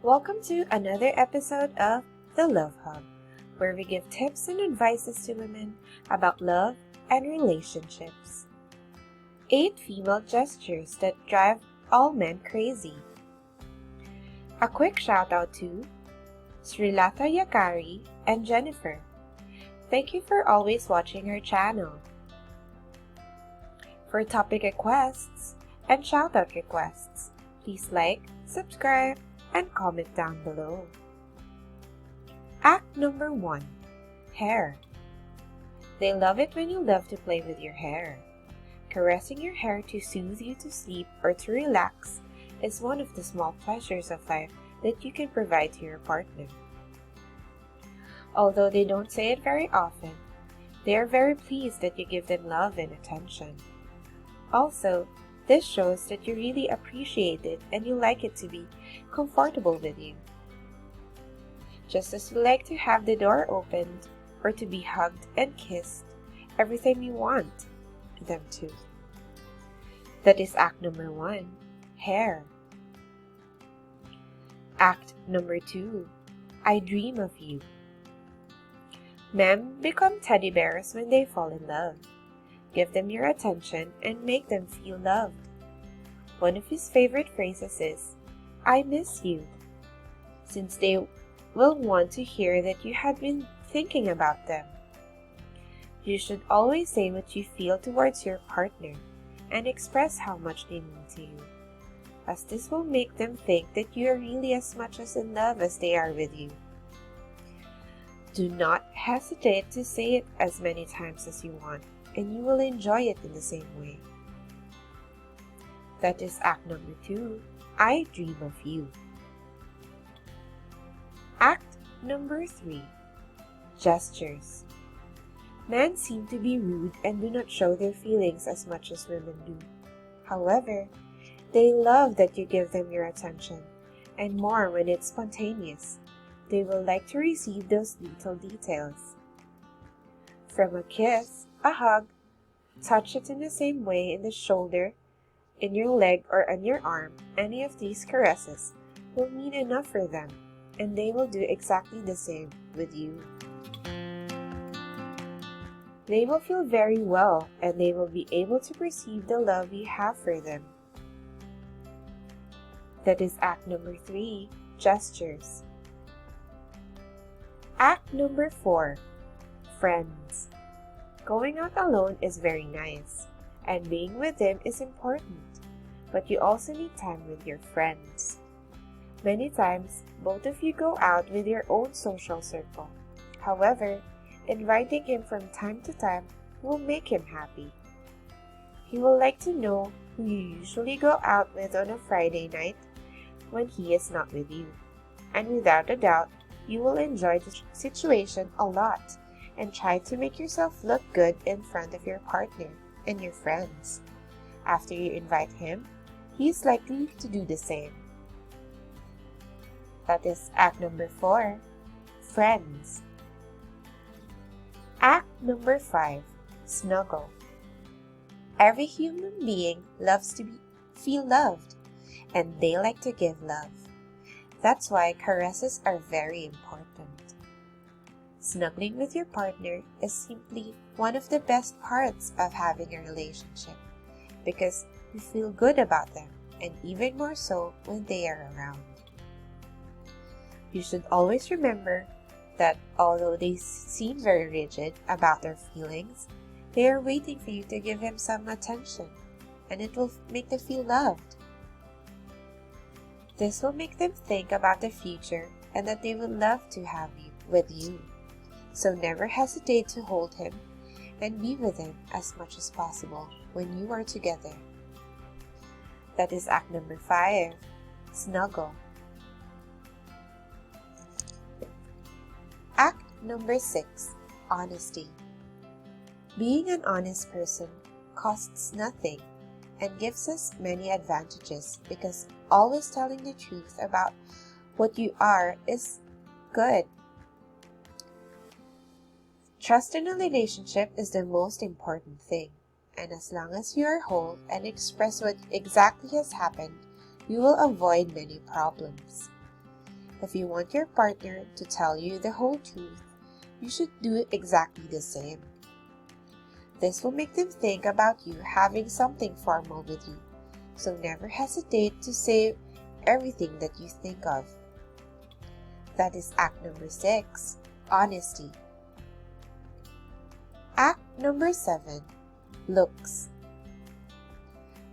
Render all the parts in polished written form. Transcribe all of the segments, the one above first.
Welcome to another episode of The Love Hub, where we give tips and advices to women about love and relationships. 8 female gestures that drive all men crazy. A quick shout out to Srilata Yakari and Jennifer. Thank you for always watching our channel. For topic requests and shout out requests, please like, subscribe, and comment down below. Act number 1. Hair. They love it when you love to play with your hair. Caressing your hair to soothe you to sleep or to relax is one of the small pleasures of life that you can provide to your partner. Although they don't say it very often, they are very pleased that you give them love and attention. Also, this shows that you really appreciate it and you like it to be comfortable with you. Just as you like to have the door opened or to be hugged and kissed every time you want them to. That is act number 1, hair. Act number 2, I dream of you. Men become teddy bears when they fall in love. Give them your attention and make them feel loved. One of his favorite phrases is, I miss you, since they will want to hear that you had been thinking about them. You should always say what you feel towards your partner and express how much they mean to you, as this will make them think that you are really as much as in love as they are with you. Do not hesitate to say it as many times as you want, and you will enjoy it in the same way. That is act number 2, I dream of you. Act number 3, gestures. Men seem to be rude and do not show their feelings as much as women do. However, they love that you give them your attention, and more when it's spontaneous. They will like to receive those little details. From a kiss, a hug, touch it in the same way in the shoulder, in your leg or on your arm, any of these caresses will mean enough for them, and they will do exactly the same with you. They will feel very well, and they will be able to perceive the love you have for them. That is act number 3, gestures. Act number 4, friends. Going out alone is very nice, and being with them is important, but you also need time with your friends. Many times, both of you go out with your own social circle. However, inviting him from time to time will make him happy. He will like to know who you usually go out with on a Friday night when he is not with you. And without a doubt, you will enjoy the situation a lot and try to make yourself look good in front of your partner and your friends. After you invite him, he is likely to do the same. That is act number 4, friends. Act number 5, snuggle. Every human being loves to feel loved, and they like to give love. That's why caresses are very important. Snuggling with your partner is simply one of the best parts of having a relationship, because you feel good about them, and even more so when they are around. You should always remember that although they seem very rigid about their feelings, they are waiting for you to give them some attention, and it will make them feel loved. This will make them think about the future and that they would love to have you with you. So never hesitate to hold him and be with him as much as possible when you are together. That is act number 5, snuggle. Act number 6, honesty. Being an honest person costs nothing and gives us many advantages, because always telling the truth about what you are is good. Trust in a relationship is the most important thing, and as long as you are whole and express what exactly has happened, you will avoid many problems. If you want your partner to tell you the whole truth, you should do exactly the same. This will make them think about you having something formal with you, so never hesitate to say everything that you think of. That is act number 6, honesty. Act number 7, looks.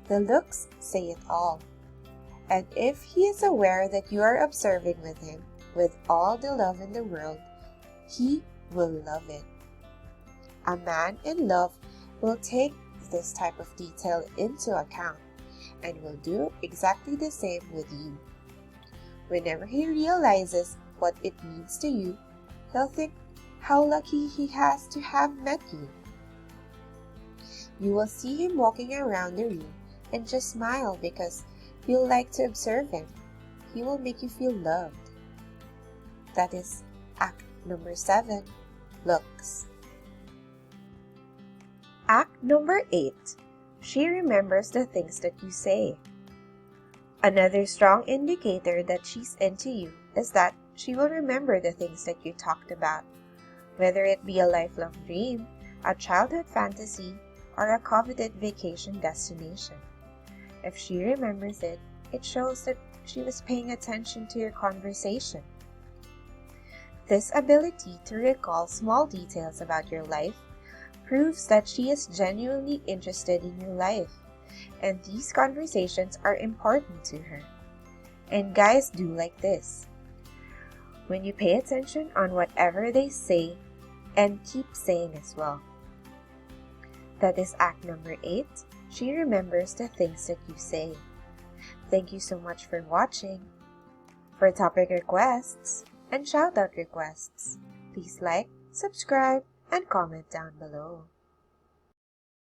The looks say it all. And if he is aware that you are observing with him with all the love in the world, he will love it. A man in love will take this type of detail into account and will do exactly the same with you. Whenever he realizes what it means to you, he'll think how lucky he has to have met you. You will see him walking around the room and just smile because you'll like to observe him. He will make you feel loved. That is act number 7, looks. Act number 8, she remembers the things that you say. Another strong indicator that she's into you is that she will remember the things that you talked about, whether it be a lifelong dream, a childhood fantasy, or a coveted vacation destination. If she remembers it, it shows that she was paying attention to your conversation. This ability to recall small details about your life proves that she is genuinely interested in your life, and these conversations are important to her. And guys do like this. When you pay attention on whatever they say and keep saying as well. That is act number 8. She remembers the things that you say. Thank you so much for watching. For topic requests and shoutout requests, please like, subscribe, and comment down below.